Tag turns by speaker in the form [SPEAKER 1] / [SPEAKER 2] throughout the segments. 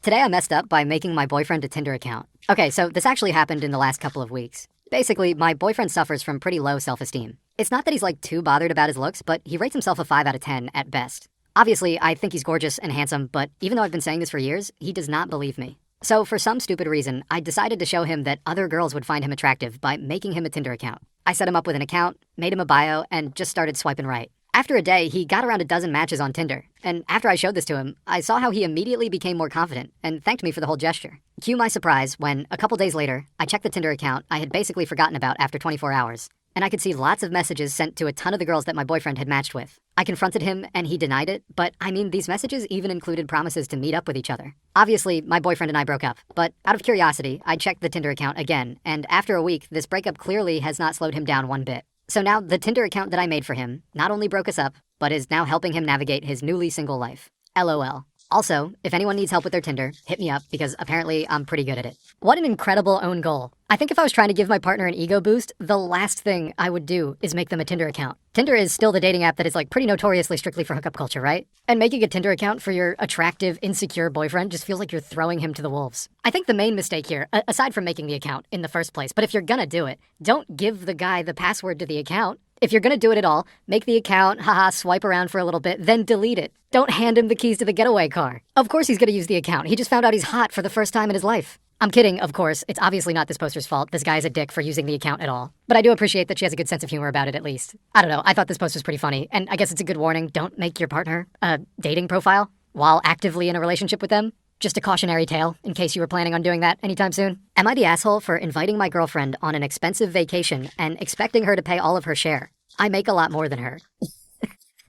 [SPEAKER 1] Today I messed up by making my boyfriend a Tinder account. Okay, so this actually happened in the last couple of weeks. Basically, my boyfriend suffers from pretty low self-esteem. It's not that he's like too bothered about his looks, but he rates himself a 5 out of 10 at best. Obviously, I think he's gorgeous and handsome, but even though I've been saying this for years, he does not believe me. So for some stupid reason, I decided to show him that other girls would find him attractive by making him a Tinder account. I set him up with an account, made him a bio, and just started swiping right. After a day, he got around a dozen matches on Tinder, and after I showed this to him, I saw how he immediately became more confident and thanked me for the whole gesture. Cue my surprise when, a couple days later, I checked the Tinder account I had basically forgotten about after 24 hours, and I could see lots of messages sent to a ton of the girls that my boyfriend had matched with. I confronted him, and he denied it, but I mean, these messages even included promises to meet up with each other. Obviously, my boyfriend and I broke up, but out of curiosity, I checked the Tinder account again, and after a week, this breakup clearly has not slowed him down one bit. So now the Tinder account that I made for him not only broke us up, but is now helping him navigate his newly single life. LOL. Also, if anyone needs help with their Tinder, hit me up because apparently I'm pretty good at it. What an incredible own goal. I think if I was trying to give my partner an ego boost, the last thing I would do is make them a Tinder account. Tinder is still the dating app that is like pretty notoriously strictly for hookup culture, right? And making a Tinder account for your attractive, insecure boyfriend just feels like you're throwing him to the wolves. I think the main mistake here, aside from making the account in the first place, but if you're gonna do it, don't give the guy the password to the account. If you're gonna do it at all, make the account, swipe around for a little bit, then delete it. Don't hand him the keys to the getaway car. Of course he's gonna use the account. He just found out he's hot for the first time in his life. I'm kidding, of course. It's obviously not this poster's fault. This guy's a dick for using the account at all. But I do appreciate that she has a good sense of humor about it, at least. I don't know, I thought this post was pretty funny, and I guess it's a good warning. Don't make your partner a dating profile while actively in a relationship with them. Just a cautionary tale, in case you were planning on doing that anytime soon. Am I the asshole for inviting my girlfriend on an expensive vacation and expecting her to pay all of her share? I make a lot more than her.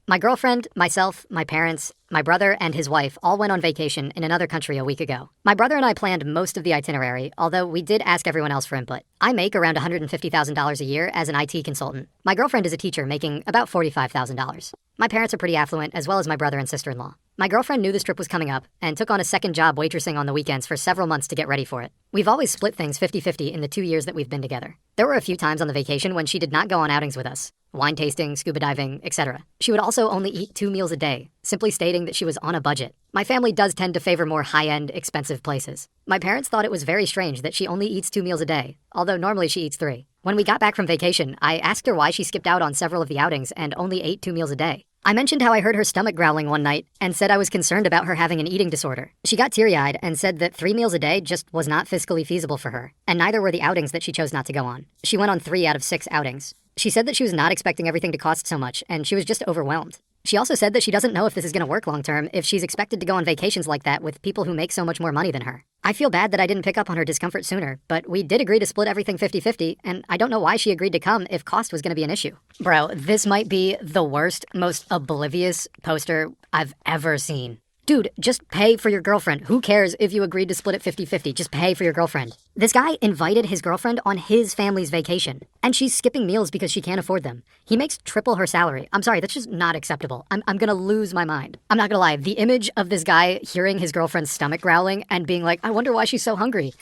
[SPEAKER 1] My girlfriend, myself, my parents, my brother, and his wife all went on vacation in another country a week ago. My brother and I planned most of the itinerary, although we did ask everyone else for input. I make around $150,000 a year as an IT consultant. My girlfriend is a teacher making about $45,000. My parents are pretty affluent, as well as my brother and sister-in-law. My girlfriend knew this trip was coming up and took on a second job waitressing on the weekends for several months to get ready for it. We've always split things 50-50 in the 2 years that we've been together. There were a few times on the vacation when she did not go on outings with us. Wine tasting, scuba diving, etc. She would also only eat 2 meals a day, simply stating that she was on a budget. My family does tend to favor more high-end, expensive places. My parents thought it was very strange that she only eats 2 meals a day, although normally she eats 3. When we got back from vacation, I asked her why she skipped out on several of the outings and only ate 2 meals a day. I mentioned how I heard her stomach growling one night and said I was concerned about her having an eating disorder. She got teary-eyed and said that 3 meals a day just was not fiscally feasible for her, and neither were the outings that she chose not to go on. She went on 3 out of 6 outings. She said that she was not expecting everything to cost so much, and she was just overwhelmed. She also said that she doesn't know if this is going to work long-term if she's expected to go on vacations like that with people who make so much more money than her. I feel bad that I didn't pick up on her discomfort sooner, but we did agree to split everything 50-50, and I don't know why she agreed to come if cost was going to be an issue. Bro, this might be the worst, most oblivious poster I've ever seen. Dude, just pay for your girlfriend. Who cares if you agreed to split it 50-50? Just pay for your girlfriend. This guy invited his girlfriend on his family's vacation, and she's skipping meals because she can't afford them. He makes triple her salary. I'm sorry, that's just not acceptable. I'm gonna lose my mind. I'm not gonna lie, the image of this guy hearing his girlfriend's stomach growling and being like, I wonder why she's so hungry.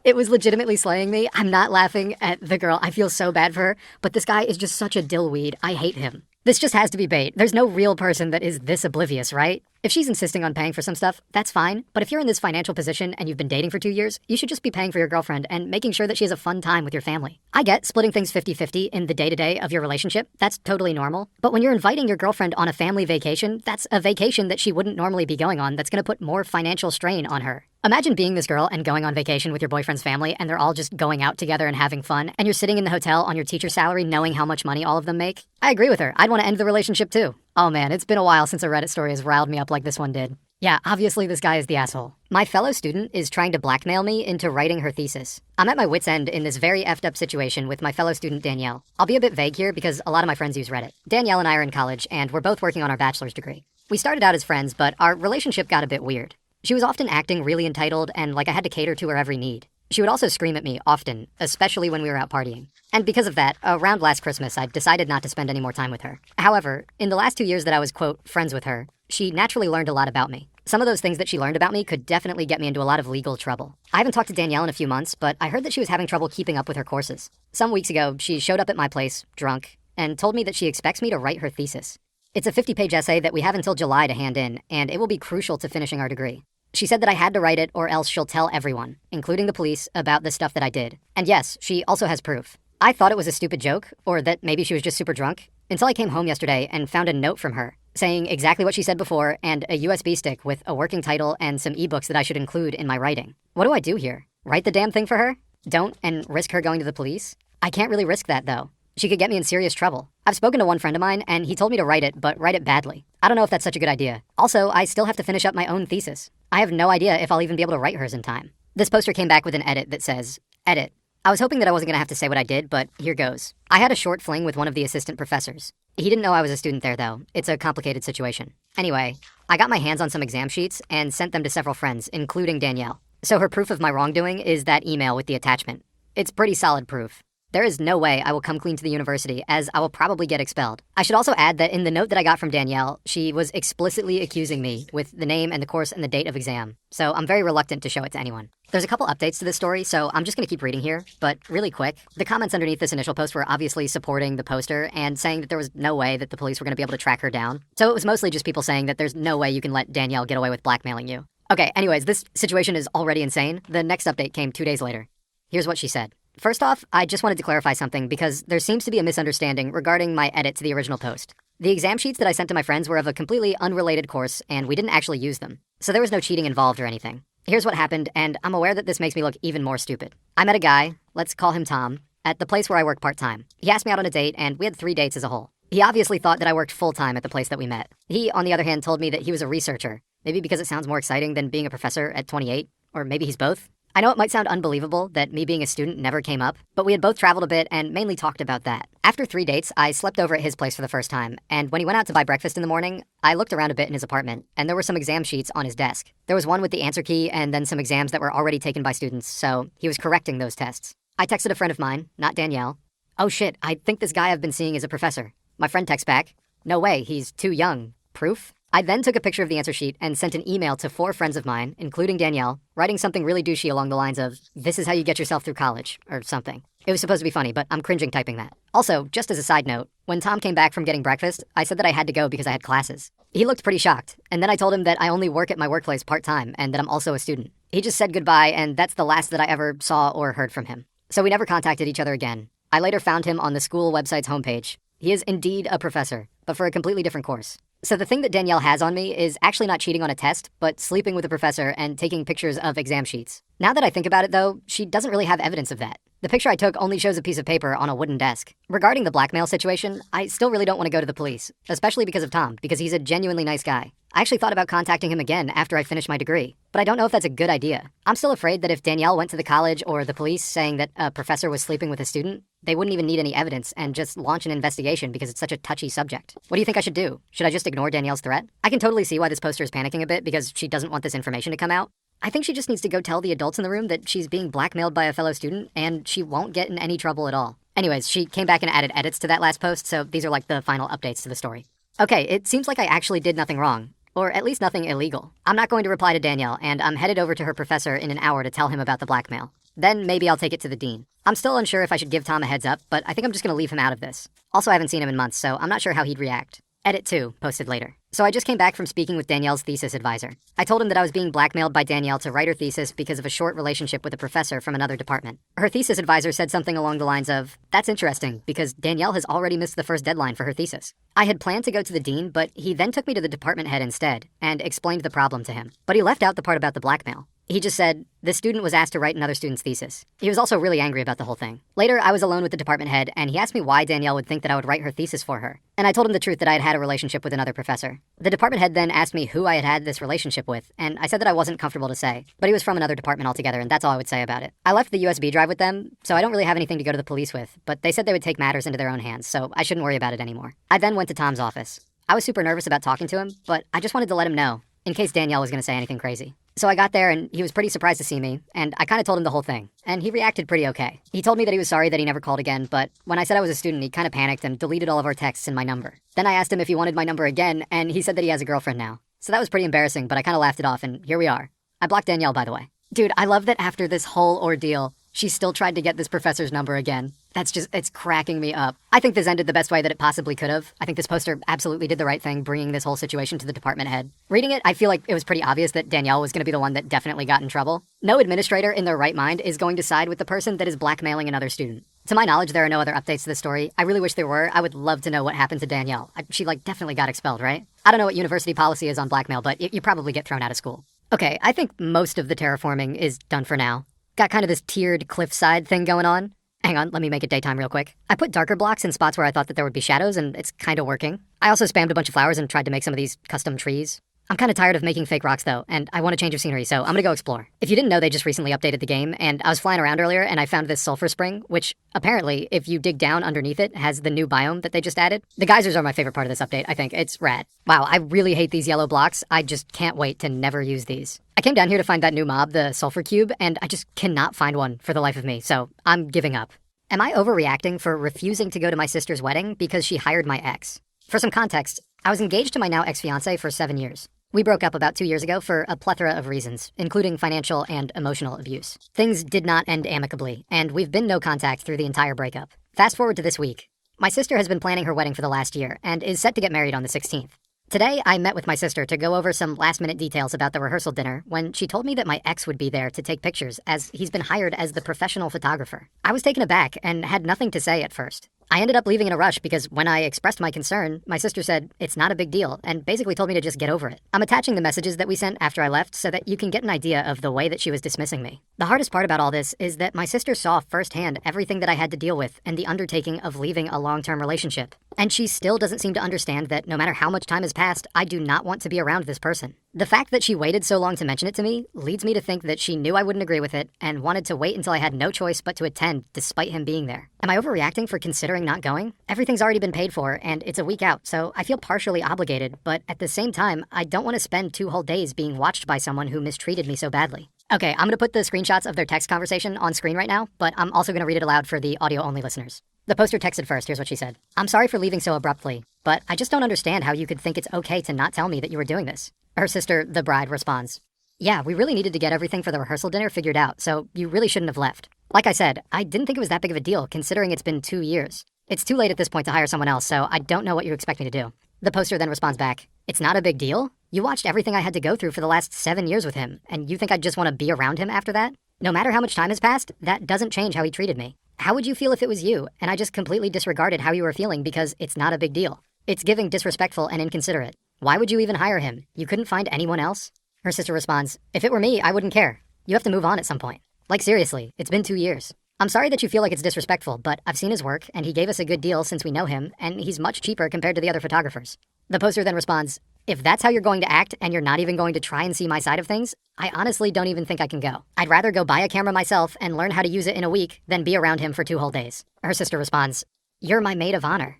[SPEAKER 1] It was legitimately slaying me. I'm not laughing at the girl. I feel so bad for her, but this guy is just such a dillweed. I hate him. This just has to be bait. There's no real person that is this oblivious, right? If she's insisting on paying for some stuff, that's fine. But if you're in this financial position and you've been dating for 2 years, you should just be paying for your girlfriend and making sure that she has a fun time with your family. I get splitting things 50-50 in the day-to-day of your relationship. That's totally normal. But when you're inviting your girlfriend on a family vacation, that's a vacation that she wouldn't normally be going on that's going to put more financial strain on her. Imagine being this girl and going on vacation with your boyfriend's family and they're all just going out together and having fun, and you're sitting in the hotel on your teacher salary knowing how much money all of them make. I agree with her. I'd want to end the relationship too. Oh man, it's been a while since a Reddit story has riled me up like this one did. Yeah, obviously this guy is the asshole. My fellow student is trying to blackmail me into writing her thesis. I'm at my wit's end in this very effed up situation with my fellow student Danielle. I'll be a bit vague here because a lot of my friends use Reddit. Danielle and I are in college and we're both working on our bachelor's degree. We started out as friends, but our relationship got a bit weird. She was often acting really entitled and like I had to cater to her every need. She would also scream at me often, especially when we were out partying. And because of that, around last Christmas, I decided not to spend any more time with her. However, in the last 2 years that I was, quote, friends with her, she naturally learned a lot about me. Some of those things that she learned about me could definitely get me into a lot of legal trouble. I haven't talked to Danielle in a few months, but I heard that she was having trouble keeping up with her courses. Some weeks ago, she showed up at my place, drunk, and told me that she expects me to write her thesis. It's a 50-page essay that we have until July to hand in, and it will be crucial to finishing our degree. She said that I had to write it or else she'll tell everyone, including the police, about the stuff that I did. And yes, she also has proof. I thought it was a stupid joke, or that maybe she was just super drunk, until I came home yesterday and found a note from her, saying exactly what she said before and a USB stick with a working title and some ebooks that I should include in my writing. What do I do here? Write the damn thing for her? Don't and risk her going to the police? I can't really risk that though. She could get me in serious trouble. I've spoken to one friend of mine and he told me to write it, but write it badly. I don't know if that's such a good idea. Also, I still have to finish up my own thesis. I have no idea if I'll even be able to write hers in time. This poster came back with an edit that says, "Edit. I was hoping that I wasn't gonna have to say what I did, but here goes. I had a short fling with one of the assistant professors. He didn't know I was a student there though. It's a complicated situation. Anyway, I got my hands on some exam sheets and sent them to several friends, including Danielle. So her proof of my wrongdoing is that email with the attachment. It's pretty solid proof. There is no way I will come clean to the university, as I will probably get expelled. I should also add that in the note that I got from Danielle, she was explicitly accusing me with the name and the course and the date of exam, so I'm very reluctant to show it to anyone. There's a couple updates to this story, so I'm just gonna keep reading here, but really quick, the comments underneath this initial post were obviously supporting the poster and saying that there was no way that the police were gonna be able to track her down. So it was mostly just people saying that there's no way you can let Danielle get away with blackmailing you. Okay, anyways, this situation is already insane. The next update came 2 days later. Here's what she said. First off, I just wanted to clarify something because there seems to be a misunderstanding regarding my edit to the original post. The exam sheets that I sent to my friends were of a completely unrelated course and we didn't actually use them. So there was no cheating involved or anything. Here's what happened, and I'm aware that this makes me look even more stupid. I met a guy, let's call him Tom, at the place where I work part-time. He asked me out on a date and we had 3 dates as a whole. He obviously thought that I worked full-time at the place that we met. He, on the other hand, told me that he was a researcher. Maybe because it sounds more exciting than being a professor at 28, or maybe he's both. I know it might sound unbelievable that me being a student never came up, but we had both traveled a bit and mainly talked about that. After 3 dates, I slept over at his place for the first time, and when he went out to buy breakfast in the morning, I looked around a bit in his apartment, and there were some exam sheets on his desk. There was one with the answer key and then some exams that were already taken by students, so he was correcting those tests. I texted a friend of mine, not Danielle. "Oh shit, I think this guy I've been seeing is a professor." My friend texts back, "No way, he's too young. Proof?" I then took a picture of the answer sheet and sent an email to 4 friends of mine, including Danielle, writing something really douchey along the lines of, "This is how you get yourself through college," or something. It was supposed to be funny, but I'm cringing typing that. Also, just as a side note, when Tom came back from getting breakfast, I said that I had to go because I had classes. He looked pretty shocked, and then I told him that I only work at my workplace part-time and that I'm also a student. He just said goodbye, and that's the last that I ever saw or heard from him. So we never contacted each other again. I later found him on the school website's homepage. He is indeed a professor, but for a completely different course. So the thing that Danielle has on me is actually not cheating on a test, but sleeping with a professor and taking pictures of exam sheets. Now that I think about it though, she doesn't really have evidence of that. The picture I took only shows a piece of paper on a wooden desk. Regarding the blackmail situation, I still really don't want to go to the police, especially because of Tom, because he's a genuinely nice guy. I actually thought about contacting him again after I finished my degree, but I don't know if that's a good idea. I'm still afraid that if Danielle went to the college or the police saying that a professor was sleeping with a student, they wouldn't even need any evidence and just launch an investigation because it's such a touchy subject. What do you think I should do? Should I just ignore Danielle's threat? I can totally see why this poster is panicking a bit because she doesn't want this information to come out. I think she just needs to go tell the adults in the room that she's being blackmailed by a fellow student and she won't get in any trouble at all. Anyways, she came back and added edits to that last post, so these are like the final updates to the story. Okay, it seems like I actually did nothing wrong. Or at least nothing illegal. I'm not going to reply to Danielle, and I'm headed over to her professor in an hour to tell him about the blackmail. Then maybe I'll take it to the dean. I'm still unsure if I should give Tom a heads up, but I think I'm just gonna leave him out of this. Also, I haven't seen him in months, so I'm not sure how he'd react. Edit 2, posted later. So I just came back from speaking with Danielle's thesis advisor. I told him that I was being blackmailed by Danielle to write her thesis because of a short relationship with a professor from another department. Her thesis advisor said something along the lines of, "That's interesting, because Danielle has already missed the first deadline for her thesis." I had planned to go to the dean, but he then took me to the department head instead, and explained the problem to him. But he left out the part about the blackmail. He just said, the student was asked to write another student's thesis. He was also really angry about the whole thing. Later, I was alone with the department head, and he asked me why Danielle would think that I would write her thesis for her. And I told him the truth that I had had a relationship with another professor. The department head then asked me who I had had this relationship with, and I said that I wasn't comfortable to say. But he was from another department altogether, and that's all I would say about it. I left the USB drive with them, so I don't really have anything to go to the police with, but they said they would take matters into their own hands, so I shouldn't worry about it anymore. I then went to Tom's office. I was super nervous about talking to him, but I just wanted to let him know, in case Danielle was going to say anything crazy. So I got there and he was pretty surprised to see me, and I kind of told him the whole thing, and he reacted pretty okay. He told me that he was sorry that he never called again, but when I said I was a student, he kind of panicked and deleted all of our texts and my number. Then I asked him if he wanted my number again, and he said that he has a girlfriend now. So that was pretty embarrassing, but I kind of laughed it off, and here we are. I blocked Danielle, by the way. Dude, I love that after this whole ordeal, she still tried to get this professor's number again. It's cracking me up. I think this ended the best way that it possibly could have. I think this poster absolutely did the right thing bringing this whole situation to the department head. Reading it, I feel like it was pretty obvious that Danielle was going to be the one that definitely got in trouble. No administrator in their right mind is going to side with the person that is blackmailing another student. To my knowledge, there are no other updates to this story. I really wish there were. I would love to know what happened to Danielle. She definitely got expelled, right? I don't know what university policy is on blackmail, but you probably get thrown out of school. Okay, I think most of the terraforming is done for now. Got kind of this tiered cliffside thing going on. Hang on, let me make it daytime real quick. I put darker blocks in spots where I thought that there would be shadows, and it's kind of working. I also spammed a bunch of flowers and tried to make some of these custom trees. I'm kind of tired of making fake rocks though, and I want a change of scenery, so I'm gonna go explore. If you didn't know, they just recently updated the game, and I was flying around earlier and I found this sulfur spring, which apparently, if you dig down underneath it, has the new biome that they just added. The geysers are my favorite part of this update, I think. It's rad. Wow, I really hate these yellow blocks. I just can't wait to never use these. I came down here to find that new mob, the sulfur cube, and I just cannot find one for the life of me, so I'm giving up. Am I overreacting for refusing to go to my sister's wedding because she hired my ex? For some context, I was engaged to my now ex-fiancé for 7 years. We broke up about 2 years ago for a plethora of reasons, including financial and emotional abuse. Things did not end amicably, and we've been no contact through the entire breakup. Fast forward to this week. My sister has been planning her wedding for the last year and is set to get married on the 16th. Today, I met with my sister to go over some last-minute details about the rehearsal dinner when she told me that my ex would be there to take pictures as he's been hired as the professional photographer. I was taken aback and had nothing to say at first. I ended up leaving in a rush because when I expressed my concern, my sister said it's not a big deal and basically told me to just get over it. I'm attaching the messages that we sent after I left so that you can get an idea of the way that she was dismissing me. The hardest part about all this is that my sister saw firsthand everything that I had to deal with and the undertaking of leaving a long-term relationship. And she still doesn't seem to understand that no matter how much time has passed, I do not want to be around this person. The fact that she waited so long to mention it to me leads me to think that she knew I wouldn't agree with it and wanted to wait until I had no choice but to attend despite him being there. Am I overreacting for considering not going? Everything's already been paid for and it's a week out, so I feel partially obligated, but at the same time, I don't want to spend 2 whole days being watched by someone who mistreated me so badly. Okay, I'm gonna put the screenshots of their text conversation on screen right now, but I'm also gonna read it aloud for the audio-only listeners. The poster texted first. Here's what she said. I'm sorry for leaving so abruptly, but I just don't understand how you could think it's okay to not tell me that you were doing this. Her sister, the bride, responds, yeah, we really needed to get everything for the rehearsal dinner figured out, so you really shouldn't have left. Like I said, I didn't think it was that big of a deal considering it's been 2 years. It's too late at this point to hire someone else, so I don't know what you expect me to do. The poster then responds back, it's not a big deal? You watched everything I had to go through for the last 7 years with him, and you think I'd just want to be around him after that? No matter how much time has passed, that doesn't change how he treated me. How would you feel if it was you, and I just completely disregarded how you were feeling because it's not a big deal? It's giving disrespectful and inconsiderate. Why would you even hire him? You couldn't find anyone else? Her sister responds, if it were me, I wouldn't care. You have to move on at some point. Like seriously, it's been 2 years. I'm sorry that you feel like it's disrespectful, but I've seen his work, and he gave us a good deal since we know him, and he's much cheaper compared to the other photographers. The poster then responds, if that's how you're going to act and you're not even going to try and see my side of things, I honestly don't even think I can go. I'd rather go buy a camera myself and learn how to use it in a week than be around him for 2 whole days. Her sister responds, you're my maid of honor.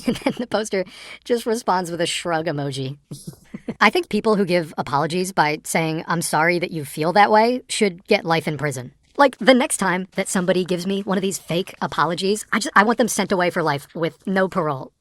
[SPEAKER 1] And then the poster just responds with a shrug emoji. I think people who give apologies by saying, I'm sorry that you feel that way, should get life in prison. Like, the next time that somebody gives me one of these fake apologies, I want them sent away for life with no parole.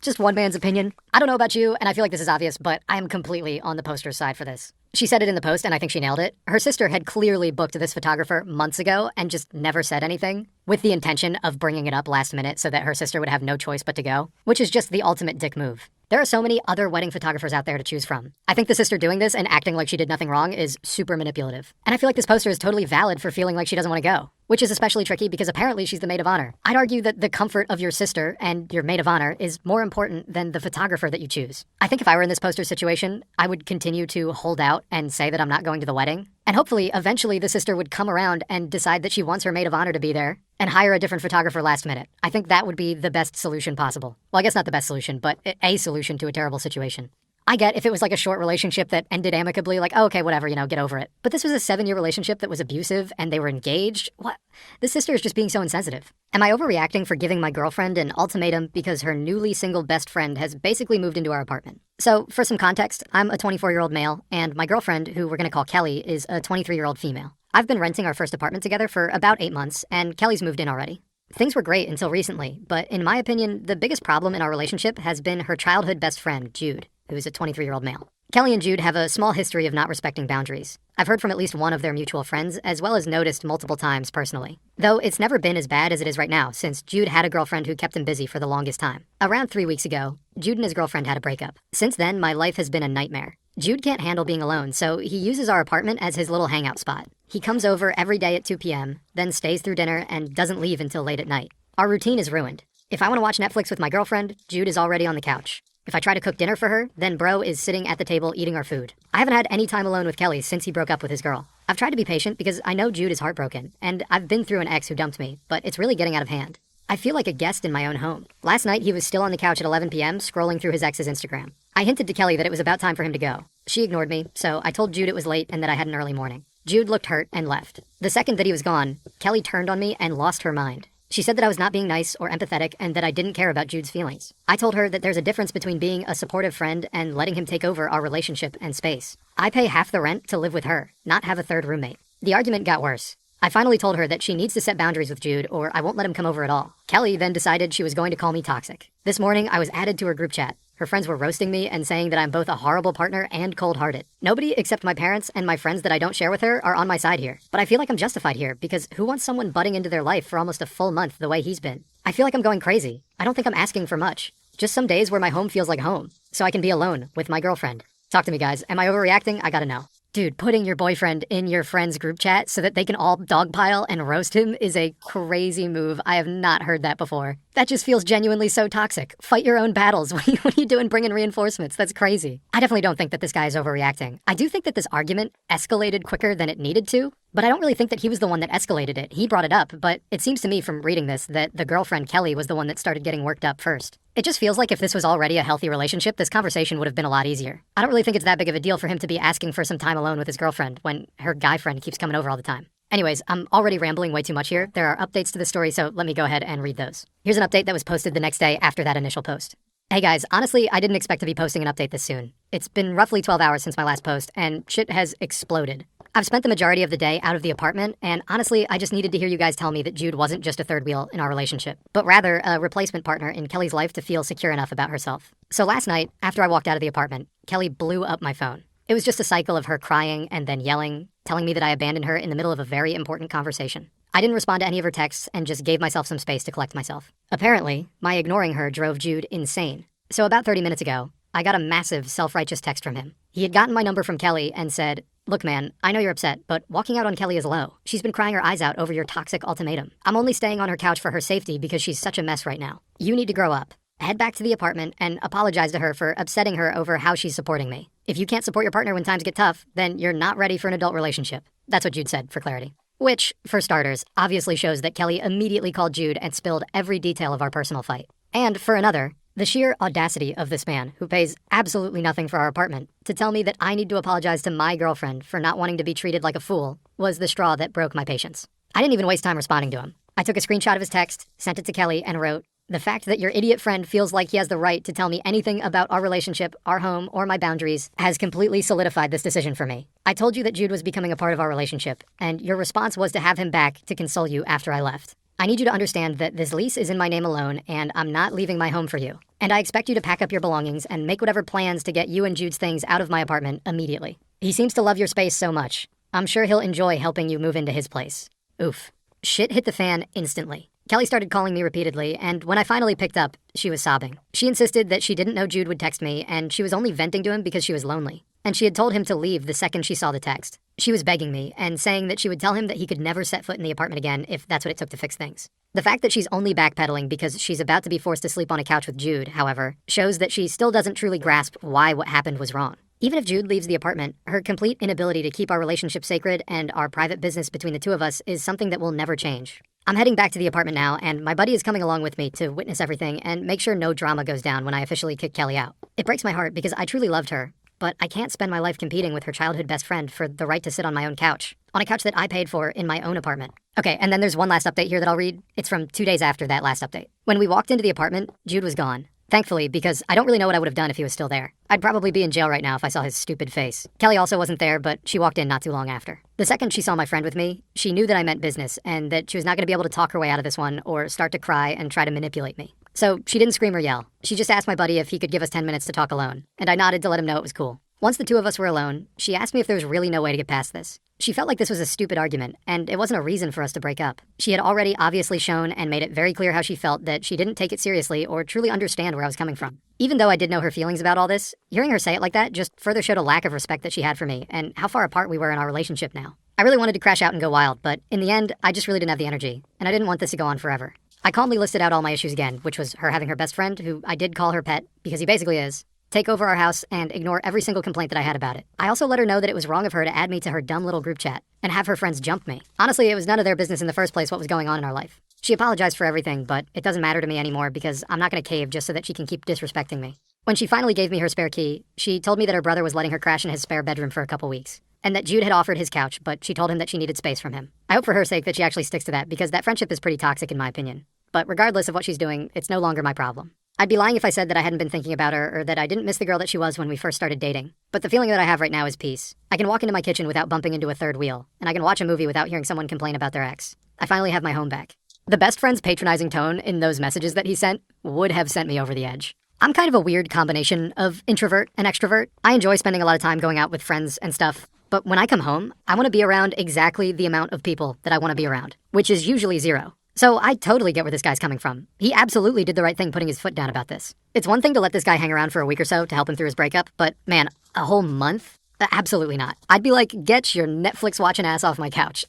[SPEAKER 1] Just one man's opinion. I don't know about you, and I feel like this is obvious, but I am completely on the poster's side for this. She said it in the post, and I think she nailed it. Her sister had clearly booked this photographer months ago and just never said anything, with the intention of bringing it up last minute so that her sister would have no choice but to go, which is just the ultimate dick move. There are so many other wedding photographers out there to choose from. I think the sister doing this and acting like she did nothing wrong is super manipulative. And I feel like this poster is totally valid for feeling like she doesn't want to go, which is especially tricky because apparently she's the maid of honor. I'd argue that the comfort of your sister and your maid of honor is more important than the photographer that you choose. I think if I were in this poster situation, I would continue to hold out and say that I'm not going to the wedding. And hopefully, eventually, the sister would come around and decide that she wants her maid of honor to be there and hire a different photographer last minute. I think that would be the best solution possible. Well, I guess not the best solution, but a solution to a terrible situation. I get if it was like a short relationship that ended amicably, like, oh, okay, whatever, get over it. But this was a 7-year relationship that was abusive and they were engaged. What? This sister is just being so insensitive. Am I overreacting for giving my girlfriend an ultimatum because her newly single best friend has basically moved into our apartment? So, for some context, I'm a 24-year-old male, and my girlfriend, who we're gonna call Kelly, is a 23-year-old female. I've been renting our first apartment together for about 8 months, and Kelly's moved in already. Things were great until recently, but in my opinion, the biggest problem in our relationship has been her childhood best friend, Jude, who is a 23-year-old male. Kelly and Jude have a small history of not respecting boundaries. I've heard from at least one of their mutual friends, as well as noticed multiple times personally. Though it's never been as bad as it is right now, since Jude had a girlfriend who kept him busy for the longest time. Around 3 weeks ago, Jude and his girlfriend had a breakup. Since then, my life has been a nightmare. Jude can't handle being alone, so he uses our apartment as his little hangout spot. He comes over every day at 2 p.m., then stays through dinner and doesn't leave until late at night. Our routine is ruined. If I want to watch Netflix with my girlfriend, Jude is already on the couch. If I try to cook dinner for her, then bro is sitting at the table eating our food. I haven't had any time alone with Kelly since he broke up with his girl. I've tried to be patient because I know Jude is heartbroken, and I've been through an ex who dumped me, but it's really getting out of hand. I feel like a guest in my own home. Last night, he was still on the couch at 11 p.m. scrolling through his ex's Instagram. I hinted to Kelly that it was about time for him to go. She ignored me, so I told Jude it was late and that I had an early morning. Jude looked hurt and left. The second that he was gone, Kelly turned on me and lost her mind. She said that I was not being nice or empathetic and that I didn't care about Jude's feelings. I told her that there's a difference between being a supportive friend and letting him take over our relationship and space. I pay half the rent to live with her, not have a third roommate. The argument got worse. I finally told her that she needs to set boundaries with Jude or I won't let him come over at all. Kelly then decided she was going to call me toxic. This morning, I was added to her group chat. Her friends were roasting me and saying that I'm both a horrible partner and cold-hearted. Nobody except my parents and my friends that I don't share with her are on my side here. But I feel like I'm justified here because who wants someone butting into their life for almost a full month the way he's been? I feel like I'm going crazy. I don't think I'm asking for much. Just some days where my home feels like home, so I can be alone with my girlfriend. Talk to me, guys. Am I overreacting? I gotta know. Dude, putting your boyfriend in your friend's group chat so that they can all dogpile and roast him is a crazy move. I have not heard that before. That just feels genuinely so toxic. Fight your own battles. What are you doing bringing reinforcements? That's crazy. I definitely don't think that this guy is overreacting. I do think that this argument escalated quicker than it needed to, but I don't really think that he was the one that escalated it. He brought it up, but it seems to me from reading this that the girlfriend Kelly was the one that started getting worked up first. It just feels like if this was already a healthy relationship, this conversation would have been a lot easier. I don't really think it's that big of a deal for him to be asking for some time alone with his girlfriend when her guy friend keeps coming over all the time. Anyways, I'm already rambling way too much here. There are updates to the story, so let me go ahead and read those. Here's an update that was posted the next day after that initial post. Hey guys, honestly, I didn't expect to be posting an update this soon. It's been roughly 12 hours since my last post, and shit has exploded. I've spent the majority of the day out of the apartment, and honestly, I just needed to hear you guys tell me that Jude wasn't just a third wheel in our relationship, but rather a replacement partner in Kelly's life to feel secure enough about herself. So last night, after I walked out of the apartment, Kelly blew up my phone. It was just a cycle of her crying and then yelling, telling me that I abandoned her in the middle of a very important conversation. I didn't respond to any of her texts and just gave myself some space to collect myself. Apparently, my ignoring her drove Jude insane. So about 30 minutes ago, I got a massive self-righteous text from him. He had gotten my number from Kelly and said, "Look man, I know you're upset, but walking out on Kelly is low. She's been crying her eyes out over your toxic ultimatum. I'm only staying on her couch for her safety because she's such a mess right now. You need to grow up. Head back to the apartment and apologize to her for upsetting her over how she's supporting me. If you can't support your partner when times get tough, then you're not ready for an adult relationship." That's what Jude said, for clarity. Which, for starters, obviously shows that Kelly immediately called Jude and spilled every detail of our personal fight. And for another, the sheer audacity of this man, who pays absolutely nothing for our apartment, to tell me that I need to apologize to my girlfriend for not wanting to be treated like a fool, was the straw that broke my patience. I didn't even waste time responding to him. I took a screenshot of his text, sent it to Kelly, and wrote, "The fact that your idiot friend feels like he has the right to tell me anything about our relationship, our home, or my boundaries has completely solidified this decision for me. I told you that Jude was becoming a part of our relationship, and your response was to have him back to console you after I left. I need you to understand that this lease is in my name alone, and I'm not leaving my home for you. And I expect you to pack up your belongings and make whatever plans to get you and Jude's things out of my apartment immediately. He seems to love your space so much. I'm sure he'll enjoy helping you move into his place." Oof. Shit hit the fan instantly. Kelly started calling me repeatedly, and when I finally picked up, she was sobbing. She insisted that she didn't know Jude would text me, and she was only venting to him because she was lonely. And she had told him to leave the second she saw the text. She was begging me and saying that she would tell him that he could never set foot in the apartment again if that's what it took to fix things. The fact that she's only backpedaling because she's about to be forced to sleep on a couch with Jude, however, shows that she still doesn't truly grasp why what happened was wrong. Even if Jude leaves the apartment, her complete inability to keep our relationship sacred and our private business between the two of us is something that will never change. I'm heading back to the apartment now, and my buddy is coming along with me to witness everything and make sure no drama goes down when I officially kick Kelly out. It breaks my heart because I truly loved her, but I can't spend my life competing with her childhood best friend for the right to sit on my own couch. On a couch that I paid for in my own apartment. Okay, and then there's one last update here that I'll read. It's from 2 days after that last update. When we walked into the apartment, Jude was gone. Thankfully, because I don't really know what I would have done if he was still there. I'd probably be in jail right now if I saw his stupid face. Kelly also wasn't there, but she walked in not too long after. The second she saw my friend with me, she knew that I meant business and that she was not going to be able to talk her way out of this one or start to cry and try to manipulate me. So she didn't scream or yell. She just asked my buddy if he could give us 10 minutes to talk alone, and I nodded to let him know it was cool. Once the two of us were alone, she asked me if there was really no way to get past this. She felt like this was a stupid argument, and it wasn't a reason for us to break up. She had already obviously shown and made it very clear how she felt that she didn't take it seriously or truly understand where I was coming from. Even though I did know her feelings about all this, hearing her say it like that just further showed a lack of respect that she had for me and how far apart we were in our relationship now. I really wanted to crash out and go wild, but in the end, I just really didn't have the energy, and I didn't want this to go on forever. I calmly listed out all my issues again, which was her having her best friend, who I did call her pet, because he basically is, take over our house, and ignore every single complaint that I had about it. I also let her know that it was wrong of her to add me to her dumb little group chat and have her friends jump me. Honestly, it was none of their business in the first place what was going on in our life. She apologized for everything, but it doesn't matter to me anymore because I'm not gonna cave just so that she can keep disrespecting me. When she finally gave me her spare key, she told me that her brother was letting her crash in his spare bedroom for a couple weeks, and that Jude had offered his couch, but she told him that she needed space from him. I hope for her sake that she actually sticks to that because that friendship is pretty toxic in my opinion. But regardless of what she's doing, it's no longer my problem. I'd be lying if I said that I hadn't been thinking about her or that I didn't miss the girl that she was when we first started dating. But the feeling that I have right now is peace. I can walk into my kitchen without bumping into a third wheel, and I can watch a movie without hearing someone complain about their ex. I finally have my home back. The best friend's patronizing tone in those messages that he sent would have sent me over the edge. I'm kind of a weird combination of introvert and extrovert. I enjoy spending a lot of time going out with friends and stuff, but when I come home, I want to be around exactly the amount of people that I want to be around, which is usually 0. So I totally get where this guy's coming from. He absolutely did the right thing putting his foot down about this. It's one thing to let this guy hang around for a week or so to help him through his breakup, but man, a whole month? Absolutely not. I'd be like, get your Netflix watching ass off my couch.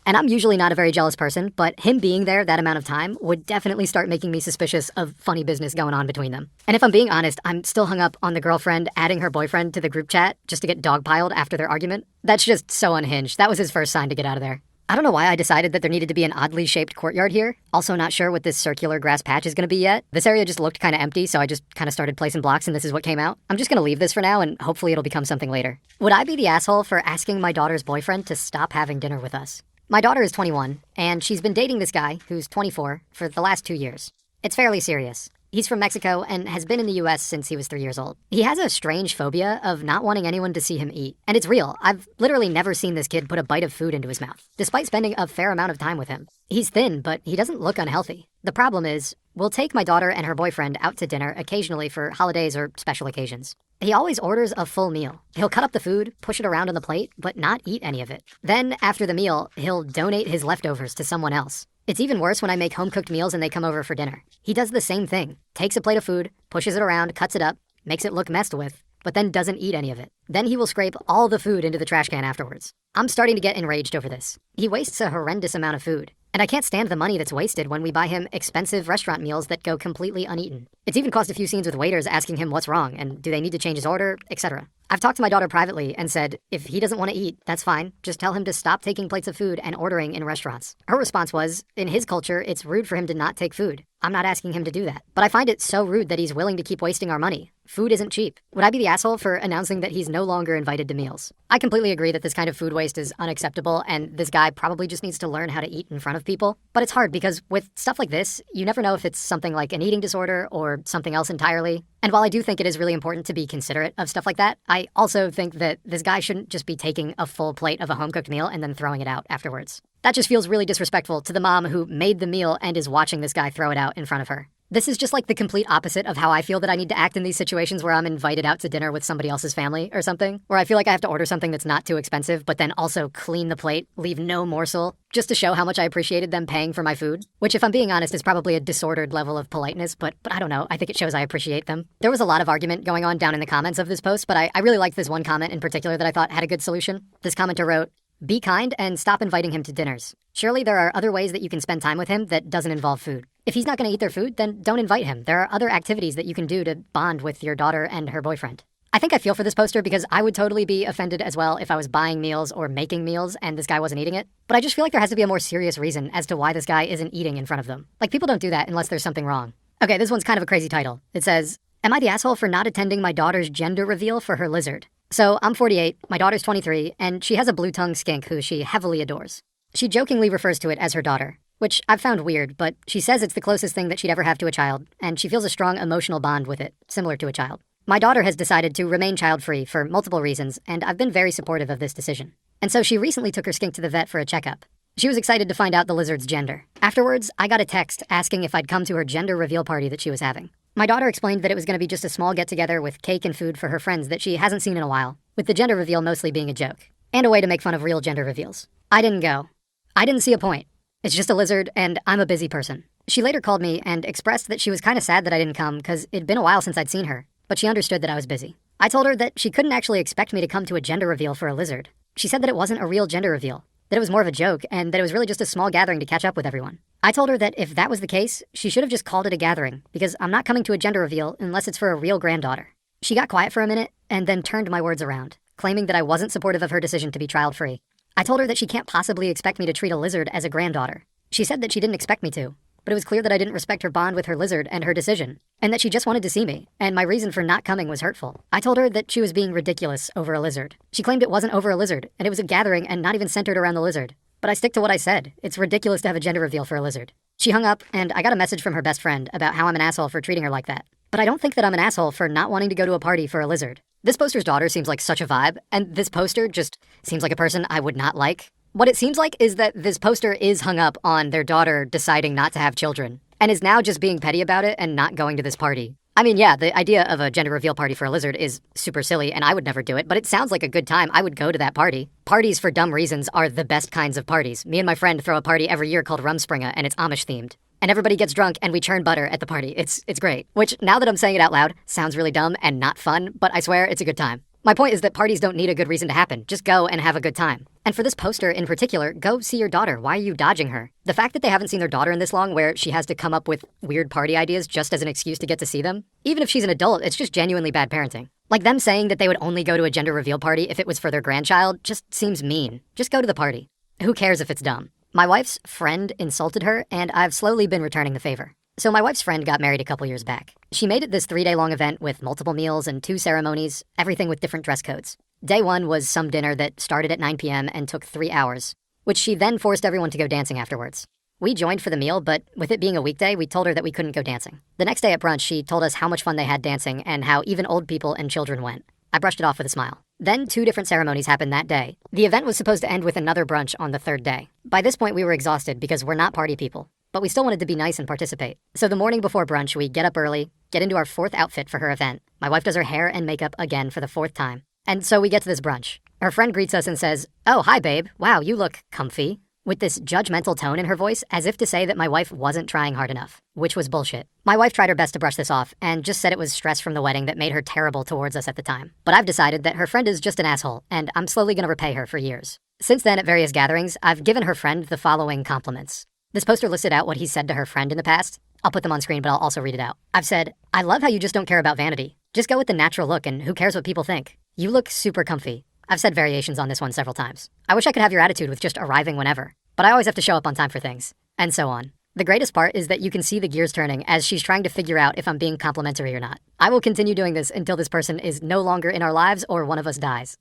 [SPEAKER 1] And I'm usually not a very jealous person, but him being there that amount of time would definitely start making me suspicious of funny business going on between them. And if I'm being honest, I'm still hung up on the girlfriend adding her boyfriend to the group chat just to get dogpiled after their argument. That's just so unhinged. That was his first sign to get out of there. I don't know why I decided that there needed to be an oddly shaped courtyard here. Also not sure what this circular grass patch is going to be yet. This area just looked kind of empty, so I just kind of started placing blocks and this is what came out. I'm just going to leave this for now and hopefully it'll become something later. Would I be the asshole for asking my daughter's boyfriend to stop having dinner with us? My daughter is 21, and she's been dating this guy, who's 24, for the last 2 years. It's fairly serious. He's from Mexico and has been in the US since he was 3 years old. He has a strange phobia of not wanting anyone to see him eat. And it's real. I've literally never seen this kid put a bite of food into his mouth, despite spending a fair amount of time with him. He's thin, but he doesn't look unhealthy. The problem is, we'll take my daughter and her boyfriend out to dinner occasionally for holidays or special occasions. He always orders a full meal. He'll cut up the food, push it around on the plate, but not eat any of it. Then, after the meal, he'll donate his leftovers to someone else. It's even worse when I make home-cooked meals and they come over for dinner. He does the same thing. Takes a plate of food, pushes it around, cuts it up, makes it look messed with, but then doesn't eat any of it. Then he will scrape all the food into the trash can afterwards. I'm starting to get enraged over this. He wastes a horrendous amount of food. And I can't stand the money that's wasted when we buy him expensive restaurant meals that go completely uneaten. It's even caused a few scenes with waiters asking him what's wrong and do they need to change his order, etc. I've talked to my daughter privately and said, if he doesn't want to eat, that's fine. Just tell him to stop taking plates of food and ordering in restaurants. Her response was, in his culture, it's rude for him to not take food. I'm not asking him to do that. But I find it so rude that he's willing to keep wasting our money. Food isn't cheap. Would I be the asshole for announcing that he's no longer invited to meals? I completely agree that this kind of food waste is unacceptable and this guy probably just needs to learn how to eat in front of people. But it's hard because with stuff like this, you never know if it's something like an eating disorder or something else entirely. And while I do think it is really important to be considerate of stuff like that, I also think that this guy shouldn't just be taking a full plate of a home-cooked meal and then throwing it out afterwards. That just feels really disrespectful to the mom who made the meal and is watching this guy throw it out in front of her. This is just like the complete opposite of how I feel that I need to act in these situations where I'm invited out to dinner with somebody else's family or something, where I feel like I have to order something that's not too expensive, but then also clean the plate, leave no morsel, just to show how much I appreciated them paying for my food, which if I'm being honest is probably a disordered level of politeness, but I don't know, I think it shows I appreciate them. There was a lot of argument going on down in the comments of this post, but I really liked this one comment in particular that I thought had a good solution. This commenter wrote, "Be kind and stop inviting him to dinners. Surely there are other ways that you can spend time with him that doesn't involve food. If he's not going to eat their food, then don't invite him. There are other activities that you can do to bond with your daughter and her boyfriend." I think I feel for this poster because I would totally be offended as well if I was buying meals or making meals and this guy wasn't eating it. But I just feel like there has to be a more serious reason as to why this guy isn't eating in front of them. Like, people don't do that unless there's something wrong. Okay, this one's kind of a crazy title. It says, "Am I the asshole for not attending my daughter's gender reveal for her lizard?" So I'm 48, my daughter's 23, and she has a blue-tongued skink who she heavily adores. She jokingly refers to it as her daughter, which I've found weird, but she says it's the closest thing that she'd ever have to a child, and she feels a strong emotional bond with it, similar to a child. My daughter has decided to remain child-free for multiple reasons, and I've been very supportive of this decision. And so she recently took her skink to the vet for a checkup. She was excited to find out the lizard's gender. Afterwards, I got a text asking if I'd come to her gender reveal party that she was having. My daughter explained that it was going to be just a small get-together with cake and food for her friends that she hasn't seen in a while, with the gender reveal mostly being a joke, and a way to make fun of real gender reveals. I didn't go. I didn't see a point. It's just a lizard, and I'm a busy person. She later called me and expressed that she was kind of sad that I didn't come because it'd been a while since I'd seen her, but she understood that I was busy. I told her that she couldn't actually expect me to come to a gender reveal for a lizard. She said that it wasn't a real gender reveal, that it was more of a joke, and that it was really just a small gathering to catch up with everyone. I told her that if that was the case, she should have just called it a gathering, because I'm not coming to a gender reveal unless it's for a real granddaughter. She got quiet for a minute, and then turned my words around, claiming that I wasn't supportive of her decision to be child-free. I told her that she can't possibly expect me to treat a lizard as a granddaughter. She said that she didn't expect me to, but it was clear that I didn't respect her bond with her lizard and her decision, and that she just wanted to see me, and my reason for not coming was hurtful. I told her that she was being ridiculous over a lizard. She claimed it wasn't over a lizard, and it was a gathering and not even centered around the lizard. But I stick to what I said. It's ridiculous to have a gender reveal for a lizard. She hung up, and I got a message from her best friend about how I'm an asshole for treating her like that. But I don't think that I'm an asshole for not wanting to go to a party for a lizard. This poster's daughter seems like such a vibe, and this poster just seems like a person I would not like. What it seems like is that this poster is hung up on their daughter deciding not to have children, and is now just being petty about it and not going to this party. I mean, yeah, the idea of a gender reveal party for a lizard is super silly, and I would never do it, but it sounds like a good time. I would go to that party. Parties for dumb reasons are the best kinds of parties. Me and my friend throw a party every year called Rumspringa, and it's Amish-themed. And everybody gets drunk, and we churn butter at the party. It's great. Which, now that I'm saying it out loud, sounds really dumb and not fun, but I swear it's a good time. My point is that parties don't need a good reason to happen. Just go and have a good time. And for this poster in particular, go see your daughter. Why are you dodging her? The fact that they haven't seen their daughter in this long, where she has to come up with weird party ideas just as an excuse to get to see them, even if she's an adult, it's just genuinely bad parenting. Like them saying that they would only go to a gender reveal party if it was for their grandchild just seems mean. Just go to the party. Who cares if it's dumb? My wife's friend insulted her, and I've slowly been returning the favor. So my wife's friend got married a couple years back. She made it this 3-day-long event with multiple meals and 2 ceremonies, everything with different dress codes. Day 1 was some dinner that started at 9 p.m. and took 3 hours, which she then forced everyone to go dancing afterwards. We joined for the meal, but with it being a weekday, we told her that we couldn't go dancing. The next day at brunch, she told us how much fun they had dancing and how even old people and children went. I brushed it off with a smile. Then 2 different ceremonies happened that day. The event was supposed to end with another brunch on the 3rd day. By this point, we were exhausted because we're not party people, but we still wanted to be nice and participate. So the morning before brunch, we get up early, get into our 4th outfit for her event. My wife does her hair and makeup again for the 4th time. And so we get to this brunch. Her friend greets us and says, "Oh, hi babe. Wow, you look comfy," with this judgmental tone in her voice, as if to say that my wife wasn't trying hard enough, which was bullshit. My wife tried her best to brush this off and just said it was stress from the wedding that made her terrible towards us at the time. But I've decided that her friend is just an asshole, and I'm slowly gonna repay her for years. Since then, at various gatherings, I've given her friend the following compliments. This poster listed out what he said to her friend in the past. I'll put them on screen, but I'll also read it out. I've said, "I love how you just don't care about vanity. Just go with the natural look, and who cares what people think? You look super comfy." I've said variations on this one several times. I wish I could have your attitude with just arriving whenever, but I always have to show up on time for things, and so on. The greatest part is that you can see the gears turning as she's trying to figure out if I'm being complimentary or not. I will continue doing this until this person is no longer in our lives or one of us dies.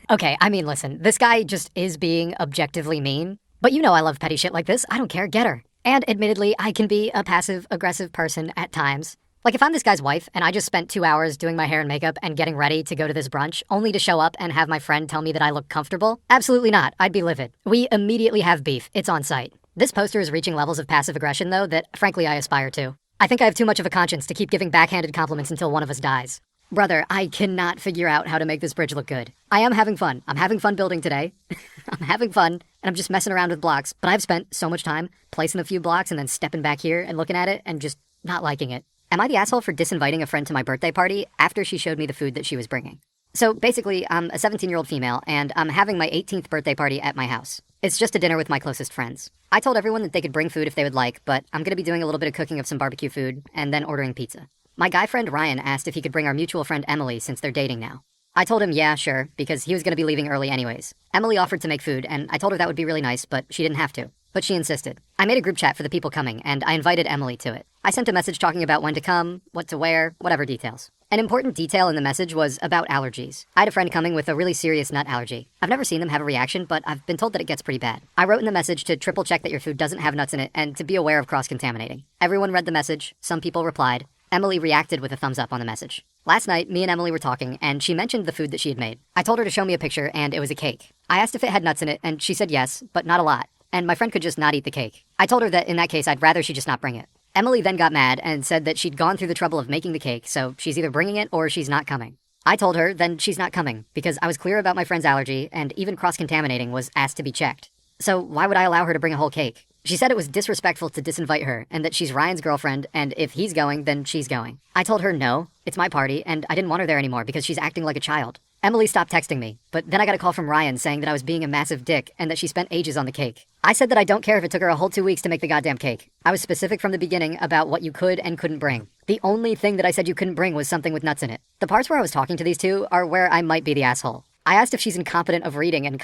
[SPEAKER 1] Okay, I mean, listen, this guy just is being objectively mean, but you know I love petty shit like this. I don't care, get her. And admittedly, I can be a passive-aggressive person at times. Like if I'm this guy's wife and I just spent 2 hours doing my hair and makeup and getting ready to go to this brunch, only to show up and have my friend tell me that I look comfortable, absolutely not. I'd be livid. We immediately have beef. It's on site. This poster is reaching levels of passive aggression, though, that frankly I aspire to. I think I have too much of a conscience to keep giving backhanded compliments until one of us dies. Brother, I cannot figure out how to make this bridge look good. I am having fun. I'm having fun building today. I'm having fun, and I'm just messing around with blocks, but I've spent so much time placing a few blocks and then stepping back here and looking at it and just not liking it. Am I the asshole for disinviting a friend to my birthday party after she showed me the food that she was bringing? So basically, I'm a 17-year-old female, and I'm having my 18th birthday party at my house. It's just a dinner with my closest friends. I told everyone that they could bring food if they would like, but I'm gonna be doing a little bit of cooking of some barbecue food, and then ordering pizza. My guy friend Ryan asked if he could bring our mutual friend Emily since they're dating now. I told him yeah, sure, because he was gonna be leaving early anyways. Emily offered to make food, and I told her that would be really nice, but she didn't have to. But she insisted. I made a group chat for the people coming, and I invited Emily to it. I sent a message talking about when to come, what to wear, whatever details. An important detail in the message was about allergies. I had a friend coming with a really serious nut allergy. I've never seen them have a reaction, but I've been told that it gets pretty bad. I wrote in the message to triple check that your food doesn't have nuts in it and to be aware of cross-contaminating. Everyone read the message, some people replied. Emily reacted with a thumbs up on the message. Last night, me and Emily were talking, and she mentioned the food that she had made. I told her to show me a picture, and it was a cake. I asked if it had nuts in it, and she said yes, but not a lot, and my friend could just not eat the cake. I told her that in that case, I'd rather she just not bring it. Emily then got mad and said that she'd gone through the trouble of making the cake, so she's either bringing it or she's not coming. I told her then she's not coming because I was clear about my friend's allergy and even cross-contaminating was asked to be checked. So why would I allow her to bring a whole cake? She said it was disrespectful to disinvite her and that she's Ryan's girlfriend and if he's going, then she's going. I told her no, it's my party and I didn't want her there anymore because she's acting like a child. Emily stopped texting me, but then I got a call from Ryan saying that I was being a massive dick and that she spent ages on the cake. I said that I don't care if it took her a whole 2 weeks to make the goddamn cake. I was specific from the beginning about what you could and couldn't bring. The only thing that I said you couldn't bring was something with nuts in it. The parts where I was talking to these two are where I might be the asshole. I asked if she's incompetent of reading and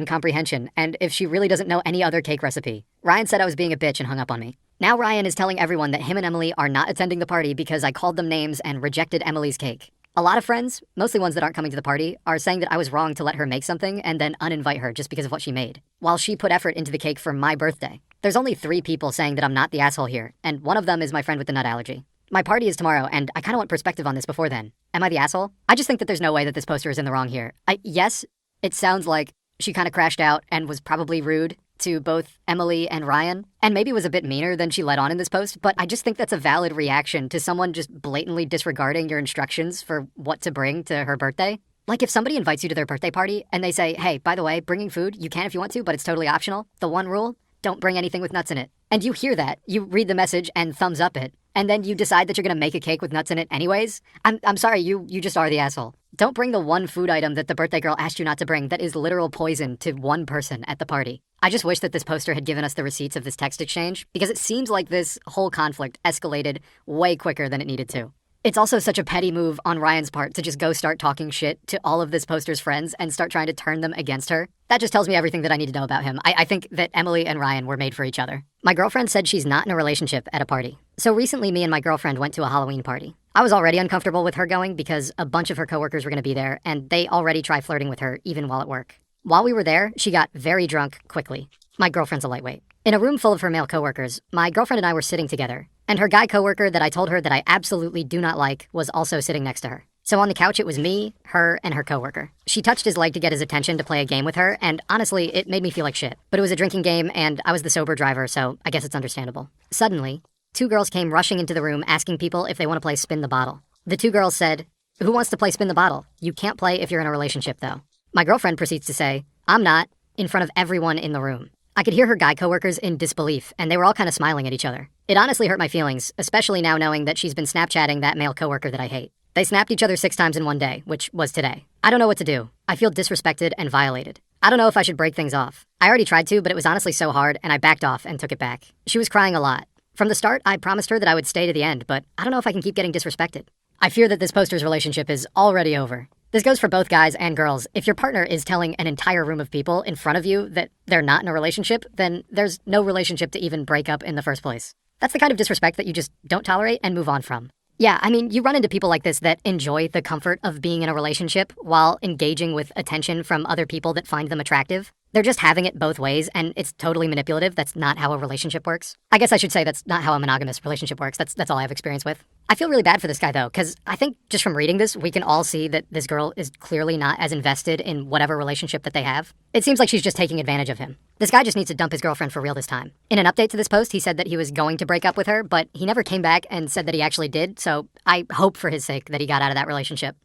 [SPEAKER 1] comprehension, and if she really doesn't know any other cake recipe. Ryan said I was being a bitch and hung up on me. Now Ryan is telling everyone that him and Emily are not attending the party because I called them names and rejected Emily's cake. A lot of friends, mostly ones that aren't coming to the party, are saying that I was wrong to let her make something and then uninvite her just because of what she made, while she put effort into the cake for my birthday. There's only 3 people saying that I'm not the asshole here, and one of them is my friend with the nut allergy. My party is tomorrow, and I kinda want perspective on this before then. Am I the asshole? I just think that there's no way that this poster is in the wrong here. Yes, it sounds like she kinda crashed out and was probably rude to both Emily and Ryan, and maybe was a bit meaner than she let on in this post, but I just think that's a valid reaction to someone just blatantly disregarding your instructions for what to bring to her birthday. Like if somebody invites you to their birthday party and they say, hey, by the way, bringing food, you can if you want to, but it's totally optional. The one rule, don't bring anything with nuts in it. And you hear that, you read the message and thumbs up it, and then you decide that you're gonna make a cake with nuts in it anyways. I'm sorry, you just are the asshole. Don't bring the one food item that the birthday girl asked you not to bring that is literal poison to one person at the party. I just wish that this poster had given us the receipts of this text exchange, because it seems like this whole conflict escalated way quicker than it needed to. It's also such a petty move on Ryan's part to just go start talking shit to all of this poster's friends and start trying to turn them against her. That just tells me everything that I need to know about him. I think that Emily and Ryan were made for each other. My girlfriend said she's not in a relationship at a party. So recently me and my girlfriend went to a Halloween party. I was already uncomfortable with her going because a bunch of her coworkers were going to be there and they already try flirting with her even while at work. While we were there, she got very drunk quickly. My girlfriend's a lightweight. In a room full of her male coworkers, my girlfriend and I were sitting together, and her guy coworker that I told her that I absolutely do not like was also sitting next to her. So on the couch it was me, her, and her coworker. She touched his leg to get his attention to play a game with her, and honestly, it made me feel like shit. But it was a drinking game, and I was the sober driver, so I guess it's understandable. Suddenly, 2 girls came rushing into the room asking people if they want to play Spin the Bottle. The 2 girls said, "Who wants to play Spin the Bottle? You can't play if you're in a relationship, though." My girlfriend proceeds to say, "I'm not," in front of everyone in the room. I could hear her guy coworkers in disbelief, and they were all kind of smiling at each other. It honestly hurt my feelings, especially now knowing that she's been Snapchatting that male coworker that I hate. They snapped each other 6 times in one day, which was today. I don't know what to do. I feel disrespected and violated. I don't know if I should break things off. I already tried to, but it was honestly so hard, and I backed off and took it back. She was crying a lot. From the start, I promised her that I would stay to the end, but I don't know if I can keep getting disrespected. I fear that this poster's relationship is already over. This goes for both guys and girls. If your partner is telling an entire room of people in front of you that they're not in a relationship, then there's no relationship to even break up in the first place. That's the kind of disrespect that you just don't tolerate and move on from. Yeah, I mean, you run into people like this that enjoy the comfort of being in a relationship while engaging with attention from other people that find them attractive. They're just having it both ways, and it's totally manipulative. That's not how a relationship works. I guess I should say that's not how a monogamous relationship works. That's all I have experience with. I feel really bad for this guy, though, because I think just from reading this, we can all see that this girl is clearly not as invested in whatever relationship that they have. It seems like she's just taking advantage of him. This guy just needs to dump his girlfriend for real this time. In an update to this post, he said that he was going to break up with her, but he never came back and said that he actually did, so I hope for his sake that he got out of that relationship.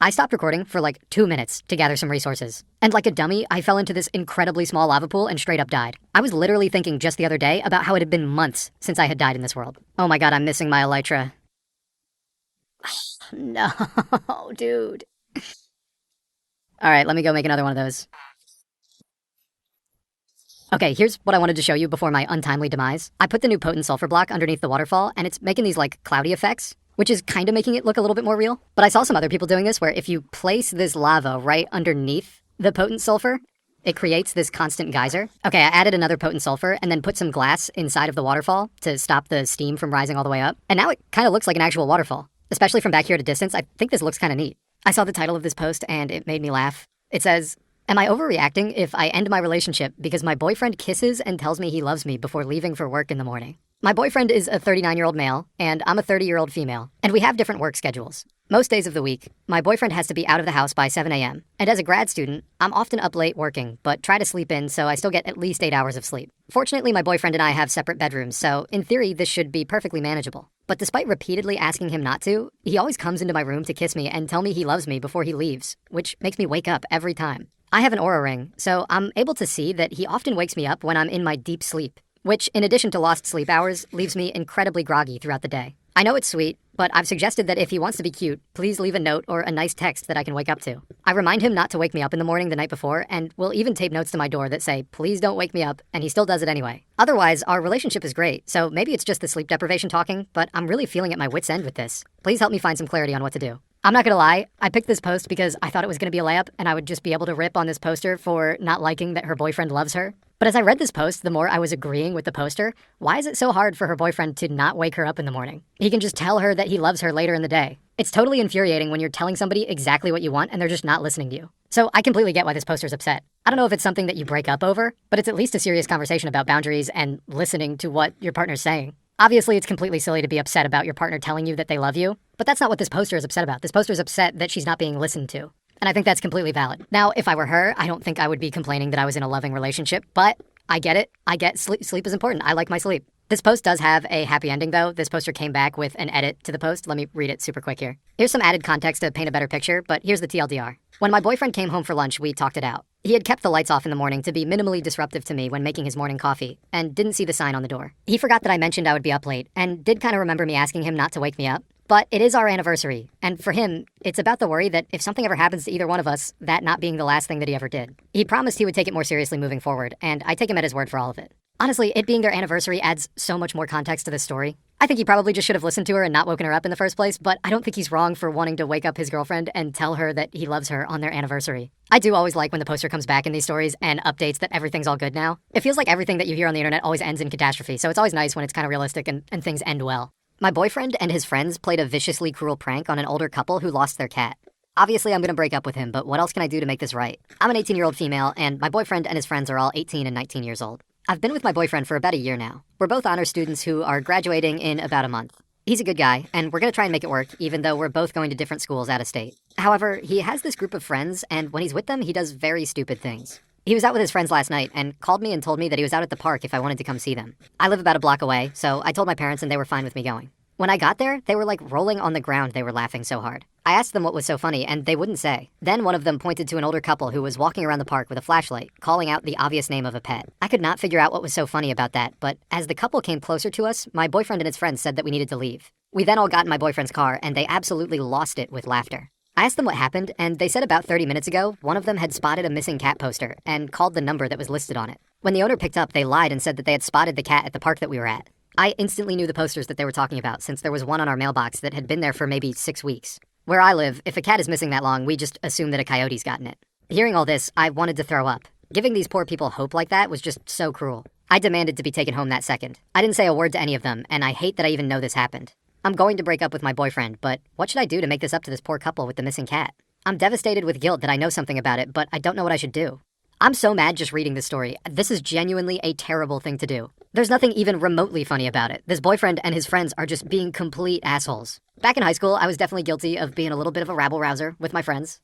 [SPEAKER 1] I stopped recording for like 2 minutes to gather some resources. And like a dummy, I fell into this incredibly small lava pool and straight up died. I was literally thinking just the other day about how it had been months since I had died in this world. Oh my god, I'm missing my elytra. No, dude. Alright, let me go make another one of those. Okay, here's what I wanted to show you before my untimely demise. I put the new potent sulfur block underneath the waterfall, and it's making these like cloudy effects, which is kind of making it look a little bit more real. But I saw some other people doing this where if you place this lava right underneath the potent sulfur, it creates this constant geyser. Okay, I added another potent sulfur and then put some glass inside of the waterfall to stop the steam from rising all the way up. And now it kind of looks like an actual waterfall. Especially from back here at a distance, I think this looks kind of neat. I saw the title of this post and it made me laugh. It says, "Am I overreacting if I end my relationship because my boyfriend kisses and tells me he loves me before leaving for work in the morning?" My boyfriend is a 39-year-old male, and I'm a 30-year-old female, and we have different work schedules. Most days of the week, my boyfriend has to be out of the house by 7 a.m., and as a grad student, I'm often up late working, but try to sleep in so I still get at least 8 hours of sleep. Fortunately, my boyfriend and I have separate bedrooms, so in theory, this should be perfectly manageable. But despite repeatedly asking him not to, he always comes into my room to kiss me and tell me he loves me before he leaves, which makes me wake up every time. I have an Oura ring, so I'm able to see that he often wakes me up when I'm in my deep sleep, which, in addition to lost sleep hours, leaves me incredibly groggy throughout the day. I know it's sweet, but I've suggested that if he wants to be cute, please leave a note or a nice text that I can wake up to. I remind him not to wake me up in the morning the night before, and will even tape notes to my door that say, please don't wake me up, and he still does it anyway. Otherwise, our relationship is great, so maybe it's just the sleep deprivation talking, but I'm really feeling at my wit's end with this. Please help me find some clarity on what to do. I'm not gonna lie, I picked this post because I thought it was gonna be a layup, and I would just be able to rip on this poster for not liking that her boyfriend loves her. But as I read this post, the more I was agreeing with the poster. Why is it so hard for her boyfriend to not wake her up in the morning? He can just tell her that he loves her later in the day. It's totally infuriating when you're telling somebody exactly what you want and they're just not listening to you. So I completely get why this poster's upset. I don't know if it's something that you break up over, but it's at least a serious conversation about boundaries and listening to what your partner's saying. Obviously, it's completely silly to be upset about your partner telling you that they love you, but that's not what this poster is upset about. This poster is upset that she's not being listened to. And I think that's completely valid. Now, if I were her, I don't think I would be complaining that I was in a loving relationship, but I get it. I get sleep is important. I like my sleep. This post does have a happy ending, though. This poster came back with an edit to the post. Let me read it super quick here. Here's some added context to paint a better picture, but here's the TLDR. When my boyfriend came home for lunch, we talked it out. He had kept the lights off in the morning to be minimally disruptive to me when making his morning coffee, and didn't see the sign on the door. He forgot that I mentioned I would be up late, and did kind of remember me asking him not to wake me up. But it is our anniversary, and for him, it's about the worry that if something ever happens to either one of us, that not being the last thing that he ever did. He promised he would take it more seriously moving forward, and I take him at his word for all of it. Honestly, it being their anniversary adds so much more context to this story. I think he probably just should have listened to her and not woken her up in the first place, but I don't think he's wrong for wanting to wake up his girlfriend and tell her that he loves her on their anniversary. I do always like when the poster comes back in these stories and updates that everything's all good now. It feels like everything that you hear on the internet always ends in catastrophe, so it's always nice when it's kind of realistic and things end well. My boyfriend and his friends played a viciously cruel prank on an older couple who lost their cat. Obviously, I'm gonna break up with him, but what else can I do to make this right? I'm an 18-year-old female, and my boyfriend and his friends are all 18 and 19 years old. I've been with my boyfriend for about a year now. We're both honor students who are graduating in about a month. He's a good guy, and we're gonna try and make it work, even though we're both going to different schools out of state. However, he has this group of friends, and when he's with them, he does very stupid things. He was out with his friends last night and called me and told me that he was out at the park if I wanted to come see them. I live about a block away, so I told my parents and they were fine with me going. When I got there, they were like rolling on the ground, they were laughing so hard. I asked them what was so funny, and they wouldn't say. Then one of them pointed to an older couple who was walking around the park with a flashlight, calling out the obvious name of a pet. I could not figure out what was so funny about that, but as the couple came closer to us, my boyfriend and his friends said that we needed to leave. We then all got in my boyfriend's car, and they absolutely lost it with laughter. I asked them what happened, and they said about 30 minutes ago, one of them had spotted a missing cat poster and called the number that was listed on it. When the owner picked up, they lied and said that they had spotted the cat at the park that we were at. I instantly knew the posters that they were talking about, since there was one on our mailbox that had been there for maybe 6 weeks. Where I live, if a cat is missing that long, we just assume that a coyote's gotten it. Hearing all this, I wanted to throw up. Giving these poor people hope like that was just so cruel. I demanded to be taken home that second. I didn't say a word to any of them, and I hate that I even know this happened. I'm going to break up with my boyfriend, but what should I do to make this up to this poor couple with the missing cat? I'm devastated with guilt that I know something about it, but I don't know what I should do. I'm so mad just reading this story. This is genuinely a terrible thing to do. There's nothing even remotely funny about it. This boyfriend and his friends are just being complete assholes. Back in high school, I was definitely guilty of being a little bit of a rabble-rouser with my friends.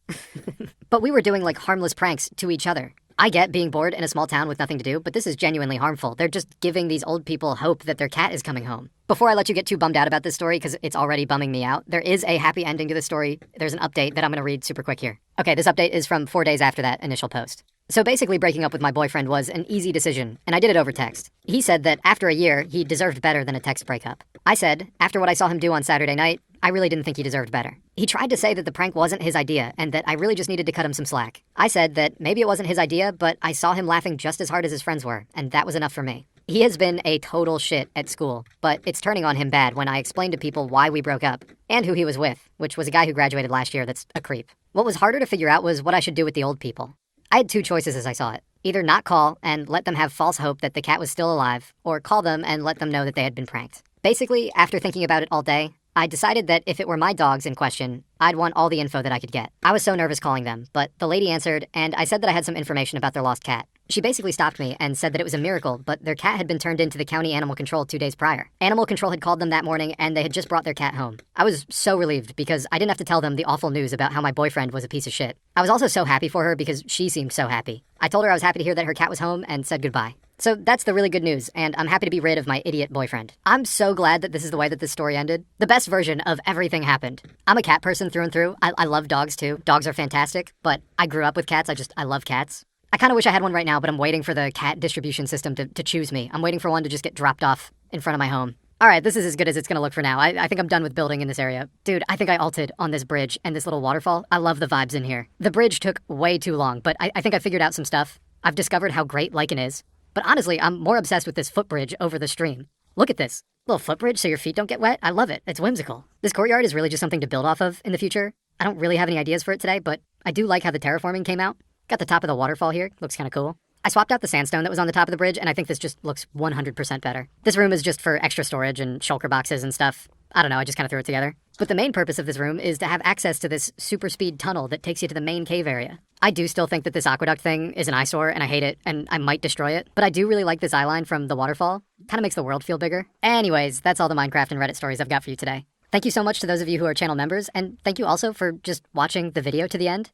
[SPEAKER 1] But we were doing like harmless pranks to each other. I get being bored in a small town with nothing to do, but this is genuinely harmful. They're just giving these old people hope that their cat is coming home. Before I let you get too bummed out about this story, because it's already bumming me out, there is a happy ending to the story. There's an update that I'm gonna read super quick here. Okay, this update is from 4 days after that initial post. So basically, breaking up with my boyfriend was an easy decision, and I did it over text. He said that after a year, he deserved better than a text breakup. I said, after what I saw him do on Saturday night, I really didn't think he deserved better. He tried to say that the prank wasn't his idea, and that I really just needed to cut him some slack. I said that maybe it wasn't his idea, but I saw him laughing just as hard as his friends were, and that was enough for me. He has been a total shit at school, but it's turning on him bad when I explained to people why we broke up, and who he was with, which was a guy who graduated last year that's a creep. What was harder to figure out was what I should do with the old people. I had two choices as I saw it. Either not call and let them have false hope that the cat was still alive, or call them and let them know that they had been pranked. Basically, after thinking about it all day, I decided that if it were my dogs in question, I'd want all the info that I could get. I was so nervous calling them, but the lady answered, and I said that I had some information about their lost cat. She basically stopped me and said that it was a miracle, but their cat had been turned into the county animal control 2 days prior. Animal control had called them that morning, and they had just brought their cat home. I was so relieved because I didn't have to tell them the awful news about how my boyfriend was a piece of shit. I was also so happy for her because she seemed so happy. I told her I was happy to hear that her cat was home and said goodbye. So that's the really good news, and I'm happy to be rid of my idiot boyfriend. I'm so glad that this is the way that this story ended. The best version of everything happened. I'm a cat person through and through. I love dogs too. Dogs are fantastic, but I grew up with cats. I love cats. I kind of wish I had one right now, but I'm waiting for the cat distribution system to choose me. I'm waiting for one to just get dropped off in front of my home. All right, this is as good as it's gonna look for now. I think I'm done with building in this area. Dude, I think I ulted on this bridge and this little waterfall. I love the vibes in here. The bridge took way too long, but I think I figured out some stuff. I've discovered how great Lycan is. But honestly, I'm more obsessed with this footbridge over the stream. Look at this. Little footbridge so your feet don't get wet. I love it. It's whimsical. This courtyard is really just something to build off of in the future. I don't really have any ideas for it today, but I do like how the terraforming came out. Got the top of the waterfall here. Looks kind of cool. I swapped out the sandstone that was on the top of the bridge, and I think this just looks 100% better. This room is just for extra storage and shulker boxes and stuff. I don't know, I just kind of threw it together. But the main purpose of this room is to have access to this super speed tunnel that takes you to the main cave area. I do still think that this aqueduct thing is an eyesore, and I hate it, and I might destroy it. But I do really like this eyeline from the waterfall. Kind of makes the world feel bigger. Anyways, that's all the Minecraft and Reddit stories I've got for you today. Thank you so much to those of you who are channel members, and thank you also for just watching the video to the end.